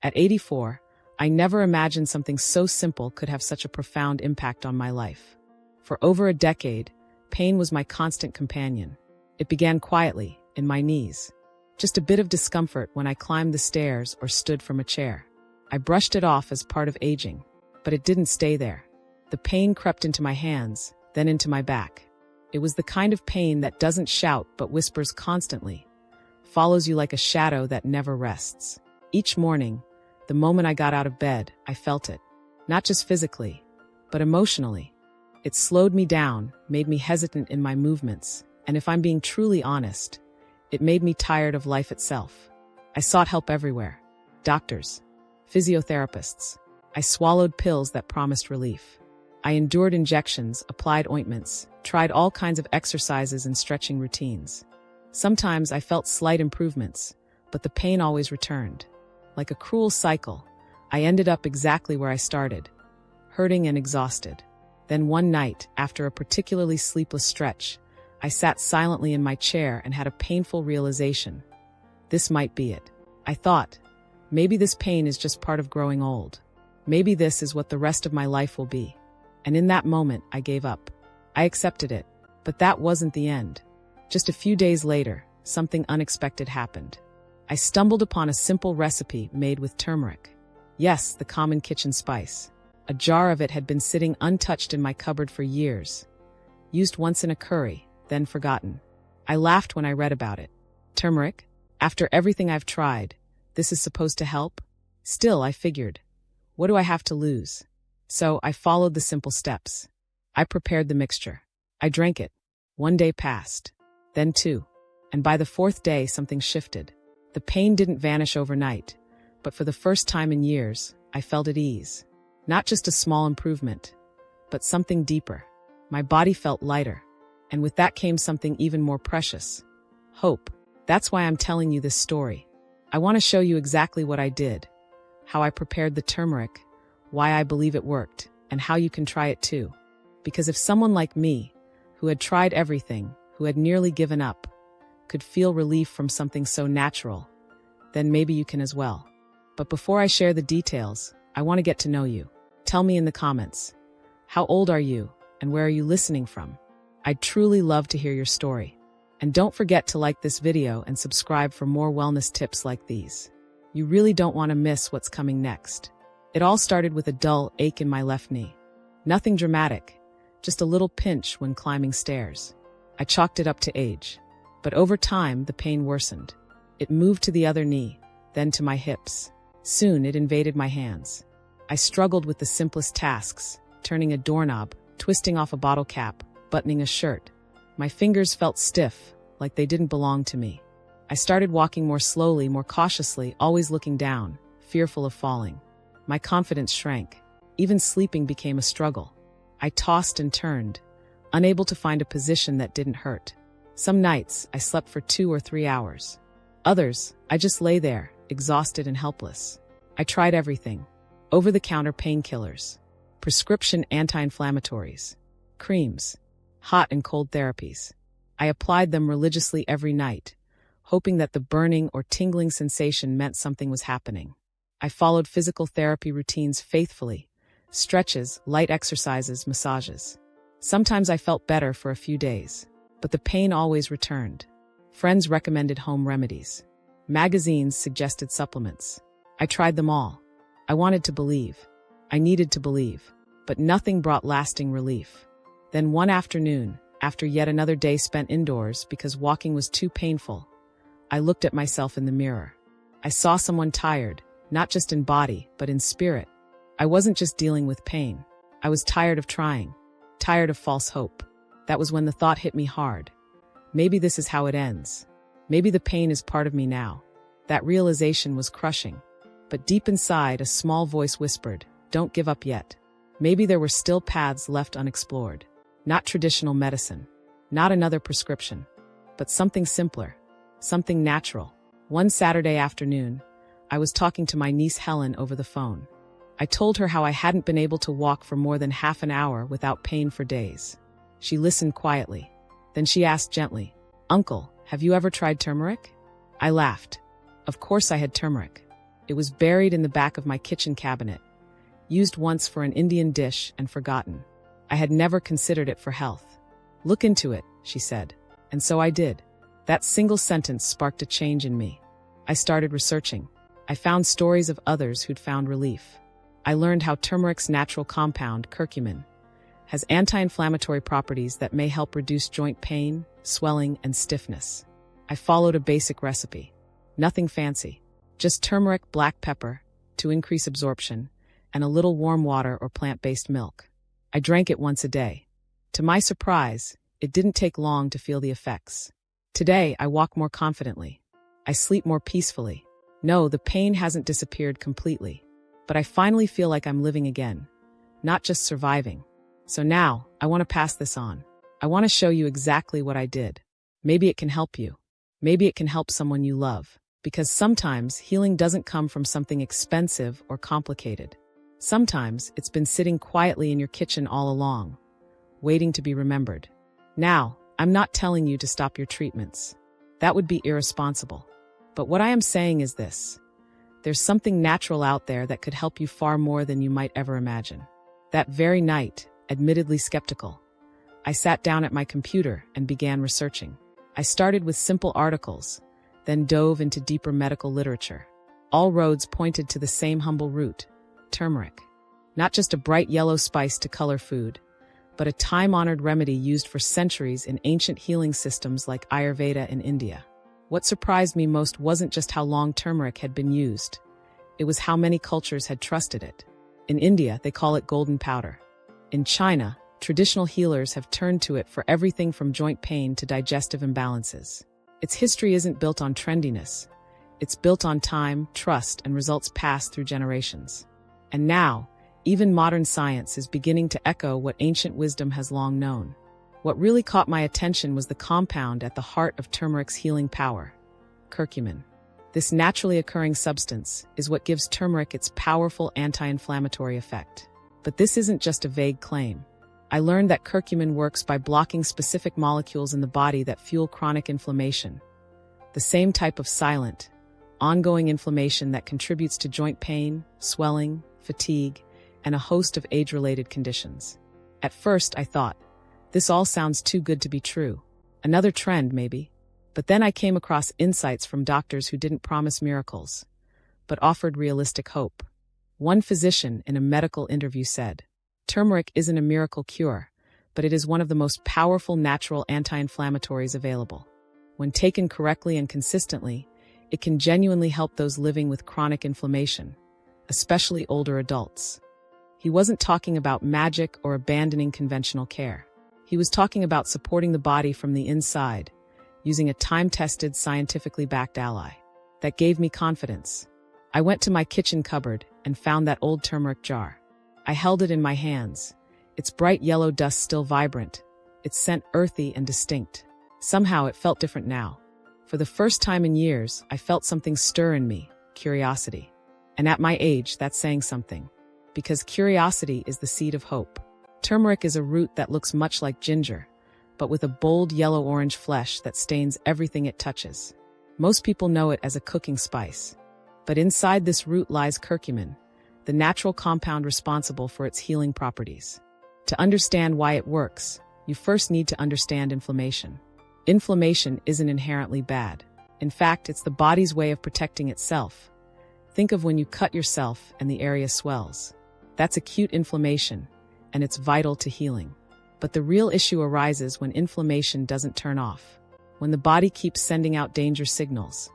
At 84, I never imagined something so simple could have such a profound impact on my life. For over a decade, pain was my constant companion. It began quietly, in my knees. Just a bit of discomfort when I climbed the stairs or stood from a chair. I brushed it off as part of aging, but it didn't stay there. The pain crept into my hands, then into my back. It was the kind of pain that doesn't shout but whispers constantly, follows you like a shadow that never rests. Each morning, the moment I got out of bed, I felt it. Not just physically, but emotionally. It slowed me down, made me hesitant in my movements, and if I'm being truly honest, it made me tired of life itself. I sought help everywhere. Doctors, physiotherapists. I swallowed pills that promised relief. I endured injections, applied ointments, tried all kinds of exercises and stretching routines. Sometimes I felt slight improvements, but the pain always returned. Like a cruel cycle, I ended up exactly where I started, hurting and exhausted. Then one night, after a particularly sleepless stretch, I sat silently in my chair and had a painful realization. This might be it. I thought, maybe this pain is just part of growing old. Maybe this is what the rest of my life will be. And in that moment, I gave up. I accepted it, but that wasn't the end. Just a few days later, something unexpected happened. I stumbled upon a simple recipe made with turmeric. Yes, the common kitchen spice. A jar of it had been sitting untouched in my cupboard for years. Used once in a curry, then forgotten. I laughed when I read about it. Turmeric? After everything I've tried, this is supposed to help? Still, I figured, what do I have to lose? So I followed the simple steps. I prepared the mixture. I drank it. One day passed. Then two. And by the fourth day, something shifted. The pain didn't vanish overnight, but for the first time in years, I felt at ease. Not just a small improvement, but something deeper. My body felt lighter. And with that came something even more precious. Hope. That's why I'm telling you this story. I want to show you exactly what I did, how I prepared the turmeric, why I believe it worked, and how you can try it too. Because if someone like me, who had tried everything, who had nearly given up, could feel relief from something so natural, then maybe you can as well. But before I share the details, I want to get to know you. Tell me in the comments, how old are you, and where are you listening from? I'd truly love to hear your story. And don't forget to like this video and subscribe for more wellness tips like these. You really don't want to miss what's coming next. It all started with a dull ache in my left knee. Nothing dramatic, just a little pinch when climbing stairs. I chalked it up to age. But over time, the pain worsened. It moved to the other knee, then to my hips. Soon, it invaded my hands. I struggled with the simplest tasks, turning a doorknob, twisting off a bottle cap, buttoning a shirt. My fingers felt stiff, like they didn't belong to me. I started walking more slowly, more cautiously, always looking down, fearful of falling. My confidence shrank. Even sleeping became a struggle. I tossed and turned, unable to find a position that didn't hurt. Some nights, I slept for 2 or 3 hours. Others, I just lay there, exhausted and helpless. I tried everything. Over-the-counter painkillers, prescription anti-inflammatories, creams, hot and cold therapies. I applied them religiously every night, hoping that the burning or tingling sensation meant something was happening. I followed physical therapy routines faithfully, stretches, light exercises, massages. Sometimes I felt better for a few days, but the pain always returned. Friends recommended home remedies. Magazines suggested supplements. I tried them all. I wanted to believe. I needed to believe, but nothing brought lasting relief. Then one afternoon, after yet another day spent indoors because walking was too painful, I looked at myself in the mirror. I saw someone tired, not just in body, but in spirit. I wasn't just dealing with pain. I was tired of trying, tired of false hope. That was when the thought hit me hard. Maybe this is how it ends. Maybe the pain is part of me now. That realization was crushing. But deep inside, a small voice whispered, "Don't give up yet." Maybe there were still paths left unexplored. Not traditional medicine, not another prescription, but something simpler, something natural. One Saturday afternoon, I was talking to my niece Helen over the phone. I told her how I hadn't been able to walk for more than half an hour without pain for days. She listened quietly. Then she asked gently, "Uncle, have you ever tried turmeric?" I laughed. Of course I had turmeric. It was buried in the back of my kitchen cabinet, used once for an Indian dish and forgotten. I had never considered it for health. "Look into it," she said. And so I did. That single sentence sparked a change in me. I started researching. I found stories of others who'd found relief. I learned how turmeric's natural compound, curcumin, has anti-inflammatory properties that may help reduce joint pain, swelling, and stiffness. I followed a basic recipe. Nothing fancy. Just turmeric, black pepper, to increase absorption, and a little warm water or plant-based milk. I drank it once a day. To my surprise, it didn't take long to feel the effects. Today, I walk more confidently. I sleep more peacefully. No, the pain hasn't disappeared completely, but I finally feel like I'm living again, not just surviving. So now, I want to pass this on. I want to show you exactly what I did. Maybe it can help you. Maybe it can help someone you love. Because sometimes healing doesn't come from something expensive or complicated. Sometimes it's been sitting quietly in your kitchen all along, waiting to be remembered. Now, I'm not telling you to stop your treatments. That would be irresponsible. But what I am saying is this. There's something natural out there that could help you far more than you might ever imagine. That very night, admittedly skeptical, I sat down at my computer and began researching. I started with simple articles, then dove into deeper medical literature. All roads pointed to the same humble root, turmeric. Not just a bright yellow spice to color food, but a time-honored remedy used for centuries in ancient healing systems like Ayurveda in India. What surprised me most wasn't just how long turmeric had been used. It was how many cultures had trusted it. In India, they call it golden powder. In China, traditional healers have turned to it for everything from joint pain to digestive imbalances. Its history isn't built on trendiness. It's built on time, trust, and results passed through generations. And now, even modern science is beginning to echo what ancient wisdom has long known. What really caught my attention was the compound at the heart of turmeric's healing power, curcumin. This naturally occurring substance is what gives turmeric its powerful anti-inflammatory effect. But this isn't just a vague claim. I learned that curcumin works by blocking specific molecules in the body that fuel chronic inflammation, the same type of silent, ongoing inflammation that contributes to joint pain, swelling, fatigue, and a host of age-related conditions. At first, I thought, this all sounds too good to be true. Another trend, maybe. But then I came across insights from doctors who didn't promise miracles, but offered realistic hope. One physician in a medical interview said, "Turmeric isn't a miracle cure, but it is one of the most powerful natural anti-inflammatories available. When taken correctly and consistently, it can genuinely help those living with chronic inflammation, especially older adults." He wasn't talking about magic or abandoning conventional care. He was talking about supporting the body from the inside, using a time-tested, scientifically backed ally. That gave me confidence. I went to my kitchen cupboard and found that old turmeric jar. I held it in my hands, its bright yellow dust still vibrant, its scent earthy and distinct. Somehow it felt different now. For the first time in years, I felt something stir in me, curiosity. And at my age, that's saying something. Because curiosity is the seed of hope. Turmeric is a root that looks much like ginger, but with a bold yellow-orange flesh that stains everything it touches. Most people know it as a cooking spice. But inside this root lies curcumin, the natural compound responsible for its healing properties. To understand why it works, you first need to understand inflammation. Inflammation isn't inherently bad. In fact, it's the body's way of protecting itself. Think of when you cut yourself and the area swells. That's acute inflammation, and it's vital to healing. But the real issue arises when inflammation doesn't turn off, when the body keeps sending out danger signals.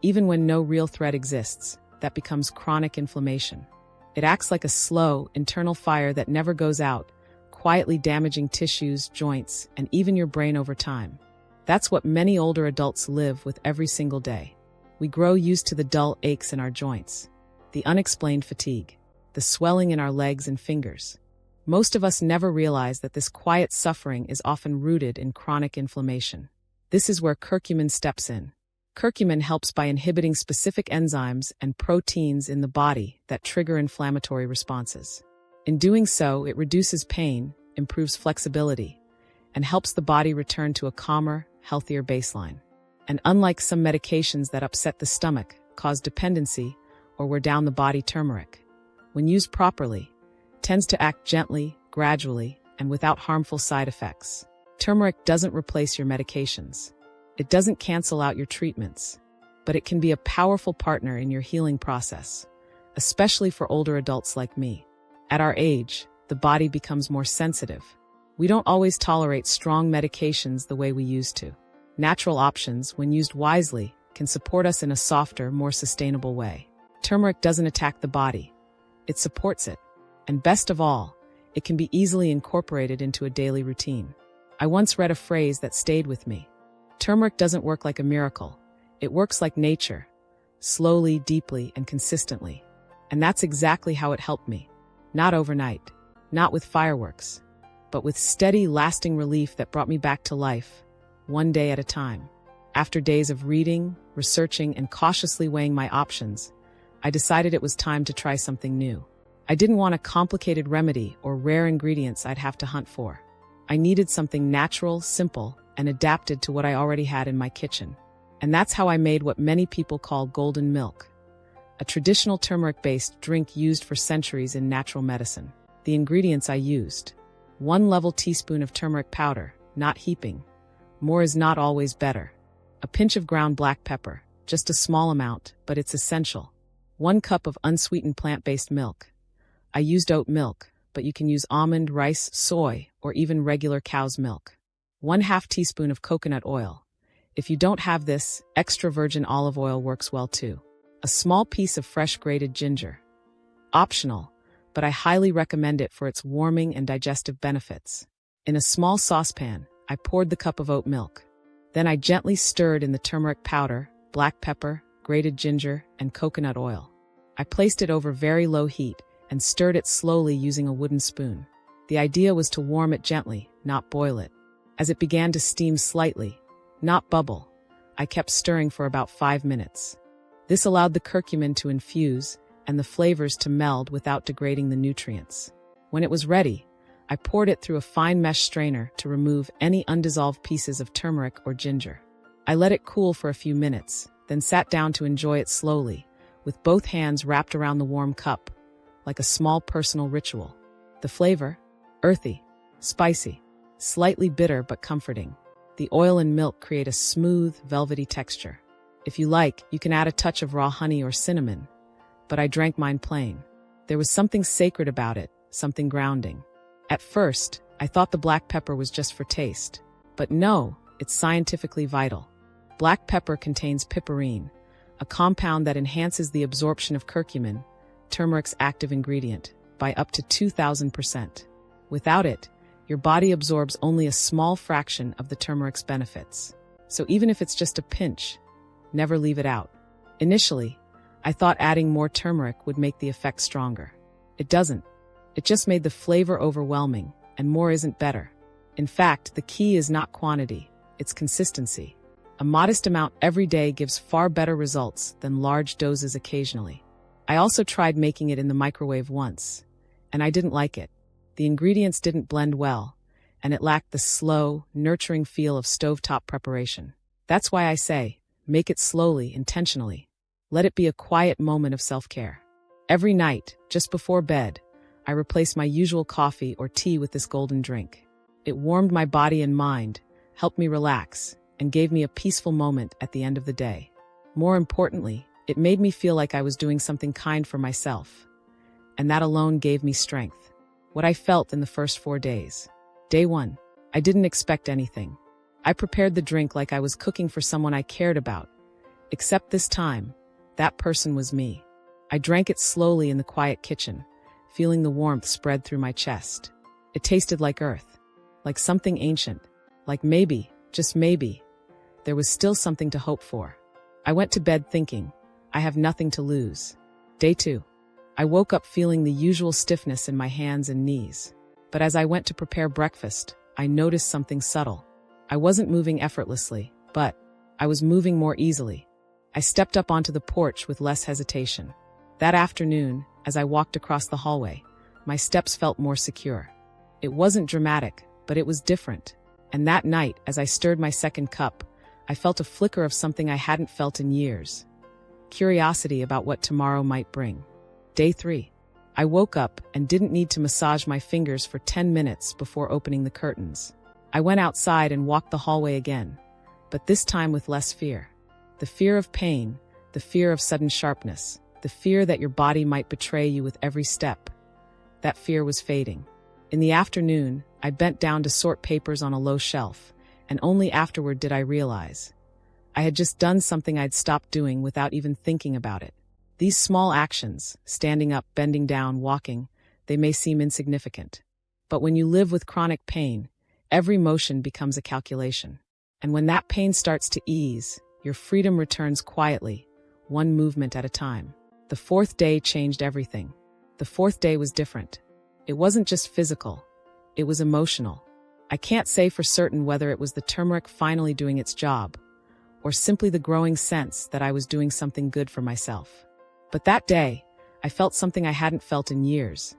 Even when no real threat exists, that becomes chronic inflammation. It acts like a slow, internal fire that never goes out, quietly damaging tissues, joints, and even your brain over time. That's what many older adults live with every single day. We grow used to the dull aches in our joints, the unexplained fatigue, the swelling in our legs and fingers. Most of us never realize that this quiet suffering is often rooted in chronic inflammation. This is where curcumin steps in. Curcumin helps by inhibiting specific enzymes and proteins in the body that trigger inflammatory responses. In doing so, it reduces pain, improves flexibility, and helps the body return to a calmer, healthier baseline. And unlike some medications that upset the stomach, cause dependency, or wear down the body. Turmeric, when used properly, tends to act gently, gradually, and without harmful side effects. Turmeric doesn't replace your medications. It doesn't cancel out your treatments, but it can be a powerful partner in your healing process, especially for older adults like me. At our age, the body becomes more sensitive. We don't always tolerate strong medications the way we used to. Natural options, when used wisely, can support us in a softer, more sustainable way. Turmeric doesn't attack the body. It supports it. And best of all, it can be easily incorporated into a daily routine. I once read a phrase that stayed with me. Turmeric doesn't work like a miracle. It works like nature, slowly, deeply, and consistently. And that's exactly how it helped me. Not overnight, not with fireworks, but with steady, lasting relief that brought me back to life, one day at a time. After days of reading, researching, and cautiously weighing my options, I decided it was time to try something new. I didn't want a complicated remedy or rare ingredients I'd have to hunt for. I needed something natural, simple, and adapted to what I already had in my kitchen. And that's how I made what many people call golden milk, a traditional turmeric-based drink used for centuries in natural medicine. The ingredients I used: 1 level teaspoon of turmeric powder, not heaping. More is not always better. A pinch of ground black pepper, just a small amount, but it's essential. 1 cup of unsweetened plant-based milk. I used oat milk, but you can use almond, rice, soy, or even regular cow's milk. 1/2 teaspoon of coconut oil. If you don't have this, extra virgin olive oil works well too. A small piece of fresh grated ginger. Optional, but I highly recommend it for its warming and digestive benefits. In a small saucepan, I poured the cup of oat milk. Then I gently stirred in the turmeric powder, black pepper, grated ginger, and coconut oil. I placed it over very low heat and stirred it slowly using a wooden spoon. The idea was to warm it gently, not boil it. As it began to steam slightly, not bubble, I kept stirring for about 5 minutes. This allowed the curcumin to infuse and the flavors to meld without degrading the nutrients. When it was ready, I poured it through a fine mesh strainer to remove any undissolved pieces of turmeric or ginger. I let it cool for a few minutes, then sat down to enjoy it slowly, with both hands wrapped around the warm cup, like a small personal ritual. The flavor? Earthy, spicy, slightly bitter but comforting. The oil and milk create a smooth, velvety texture. If you like, you can add a touch of raw honey or cinnamon, but I drank mine plain. There was something sacred about it, something grounding. At first, I thought the black pepper was just for taste. But no, it's scientifically vital. Black pepper contains piperine, a compound that enhances the absorption of curcumin, turmeric's active ingredient, by up to 2,000%. Without it, your body absorbs only a small fraction of the turmeric's benefits. So even if it's just a pinch, never leave it out. Initially, I thought adding more turmeric would make the effect stronger. It doesn't. It just made the flavor overwhelming, and more isn't better. In fact, the key is not quantity, it's consistency. A modest amount every day gives far better results than large doses occasionally. I also tried making it in the microwave once, and I didn't like it. The ingredients didn't blend well, and it lacked the slow, nurturing feel of stovetop preparation. That's why I say, make it slowly, intentionally. Let it be a quiet moment of self-care. Every night, just before bed, I replaced my usual coffee or tea with this golden drink. It warmed my body and mind, helped me relax, and gave me a peaceful moment at the end of the day. More importantly, it made me feel like I was doing something kind for myself. And that alone gave me strength. What I felt in the first 4 days. Day 1. I didn't expect anything. I prepared the drink like I was cooking for someone I cared about. Except this time, that person was me. I drank it slowly in the quiet kitchen, feeling the warmth spread through my chest. It tasted like earth, like something ancient, like maybe, just maybe, there was still something to hope for. I went to bed thinking, I have nothing to lose. Day 2. I woke up feeling the usual stiffness in my hands and knees. But as I went to prepare breakfast, I noticed something subtle. I wasn't moving effortlessly, but I was moving more easily. I stepped up onto the porch with less hesitation. That afternoon, as I walked across the hallway, my steps felt more secure. It wasn't dramatic, but it was different. And that night, as I stirred my second cup, I felt a flicker of something I hadn't felt in years. curiosity about what tomorrow might bring. Day 3. I woke up and didn't need to massage my fingers for 10 minutes before opening the curtains. I went outside and walked the hallway again, but this time with less fear. The fear of pain, the fear of sudden sharpness, the fear that your body might betray you with every step. That fear was fading. In the afternoon, I bent down to sort papers on a low shelf, and only afterward did I realize I had just done something I'd stopped doing without even thinking about it. These small actions, standing up, bending down, walking, they may seem insignificant. But when you live with chronic pain, every motion becomes a calculation. And when that pain starts to ease, your freedom returns quietly, one movement at a time. The 4th day changed everything. The 4th day was different. It wasn't just physical, it was emotional. I can't say for certain whether it was the turmeric finally doing its job, or simply the growing sense that I was doing something good for myself. But that day, I felt something I hadn't felt in years: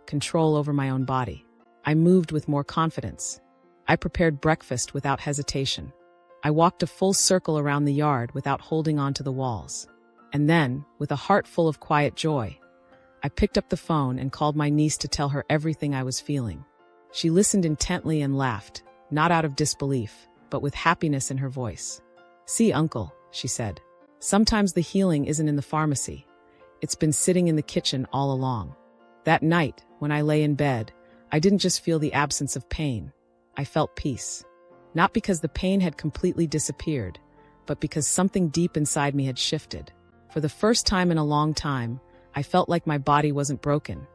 control over my own body. I moved with more confidence. I prepared breakfast without hesitation. I walked a full circle around the yard without holding on to the walls. And then, with a heart full of quiet joy, I picked up the phone and called my niece to tell her everything I was feeling. She listened intently and laughed, not out of disbelief, but with happiness in her voice. "See, Uncle," she said, "sometimes the healing isn't in the pharmacy. It's been sitting in the kitchen all along." That night, when I lay in bed, I didn't just feel the absence of pain. I felt peace. Not because the pain had completely disappeared, but because something deep inside me had shifted. For the first time in a long time, I felt like my body wasn't broken.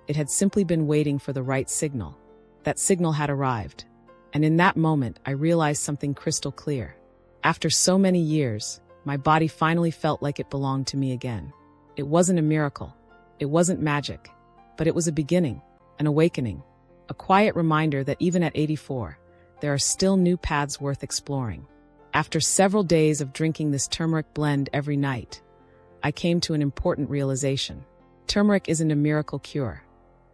It had simply been waiting for the right signal. That signal had arrived. And in that moment, I realized something crystal clear. After so many years, my body finally felt like it belonged to me again. It wasn't a miracle. It wasn't magic. But it was a beginning, an awakening, a quiet reminder that even at 84, there are still new paths worth exploring. After several days of drinking this turmeric blend every night, I came to an important realization. Turmeric isn't a miracle cure,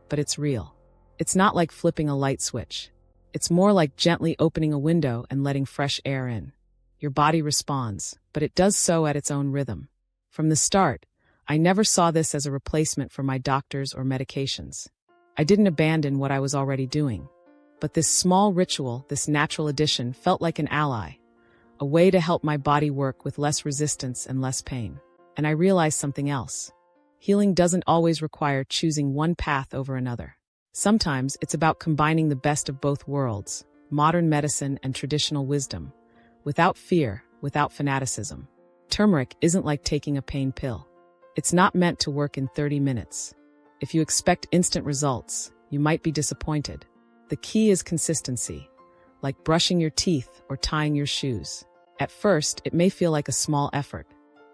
but it's real. It's not like flipping a light switch. It's more like gently opening a window and letting fresh air in. Your body responds, but it does so at its own rhythm. From the start, I never saw this as a replacement for my doctors or medications. I didn't abandon what I was already doing. But this small ritual, this natural addition, felt like an ally, a way to help my body work with less resistance and less pain. And I realized something else. Healing doesn't always require choosing one path over another. Sometimes it's about combining the best of both worlds, modern medicine and traditional wisdom, without fear, without fanaticism. Turmeric isn't like taking a pain pill. It's not meant to work in 30 minutes. If you expect instant results, you might be disappointed. The key is consistency, like brushing your teeth or tying your shoes. At first, it may feel like a small effort,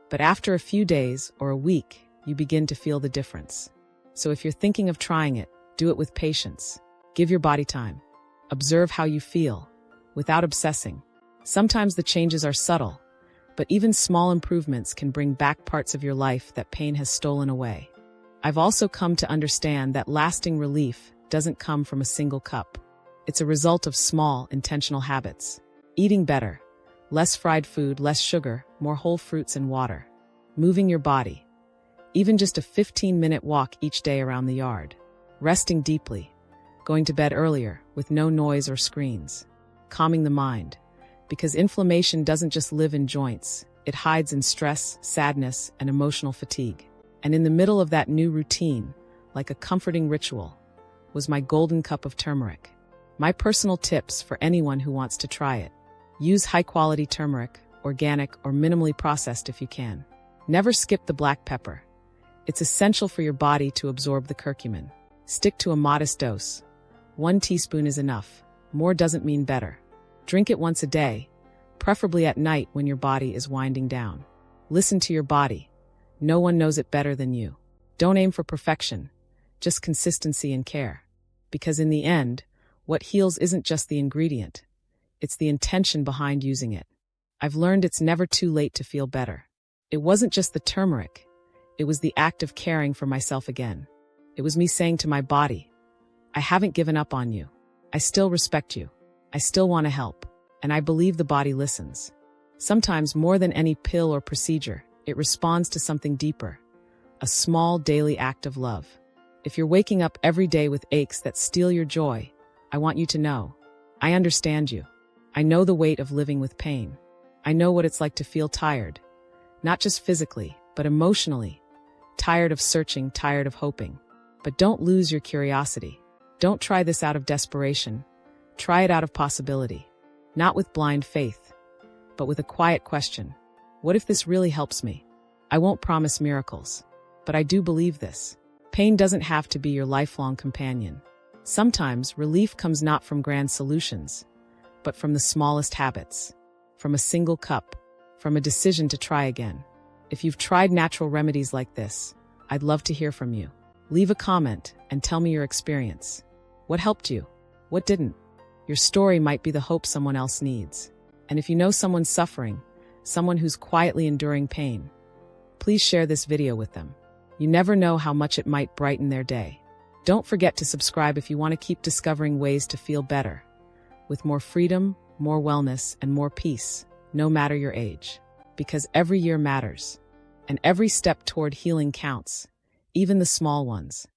but after a few days or a week, you begin to feel the difference. So if you're thinking of trying it, do it with patience. Give your body time. Observe how you feel, without obsessing. Sometimes the changes are subtle, but even small improvements can bring back parts of your life that pain has stolen away. I've also come to understand that lasting relief doesn't come from a single cup. It's a result of small, intentional habits. Eating better, less fried food, less sugar, more whole fruits and water. Moving your body. Even just a 15-minute walk each day around the yard. Resting deeply. Going to bed earlier, with no noise or screens. Calming the mind. Because inflammation doesn't just live in joints, it hides in stress, sadness, and emotional fatigue. And in the middle of that new routine, like a comforting ritual, was my golden cup of turmeric. My personal tips for anyone who wants to try it. Use high-quality turmeric, organic or minimally processed if you can. Never skip the black pepper. It's essential for your body to absorb the curcumin. Stick to a modest dose. 1 teaspoon is enough. More doesn't mean better. Drink it once a day, preferably at night when your body is winding down. Listen to your body. No one knows it better than you. Don't aim for perfection, just consistency and care. Because in the end, what heals isn't just the ingredient. It's the intention behind using it. I've learned it's never too late to feel better. It wasn't just the turmeric. It was the act of caring for myself again. It was me saying to my body, I haven't given up on you. I still respect you. I still want to help. And I believe the body listens. Sometimes more than any pill or procedure, it It responds to something deeper, a small daily act of love. If you're waking up every day with aches that steal your joy, I want you to know, I understand you. I know the weight of living with pain. I know what it's like to feel tired, not just physically, but emotionally. Tired of searching, tired of hoping. But don't lose your curiosity. Don't try this out of desperation. Try it out of possibility. Not with blind faith, but with a quiet question. What if this really helps me? I won't promise miracles, but I do believe this. Pain doesn't have to be your lifelong companion. Sometimes relief comes not from grand solutions, but from the smallest habits, from a single cup, from a decision to try again. If you've tried natural remedies like this, I'd love to hear from you. Leave a comment and tell me your experience. What helped you? What didn't? Your story might be the hope someone else needs. And if you know someone suffering, someone who's quietly enduring pain, please share this video with them. You never know how much it might brighten their day. Don't forget to subscribe if you want to keep discovering ways to feel better, with more freedom, more wellness, and more peace, no matter your age. Because every year matters, and every step toward healing counts, even the small ones.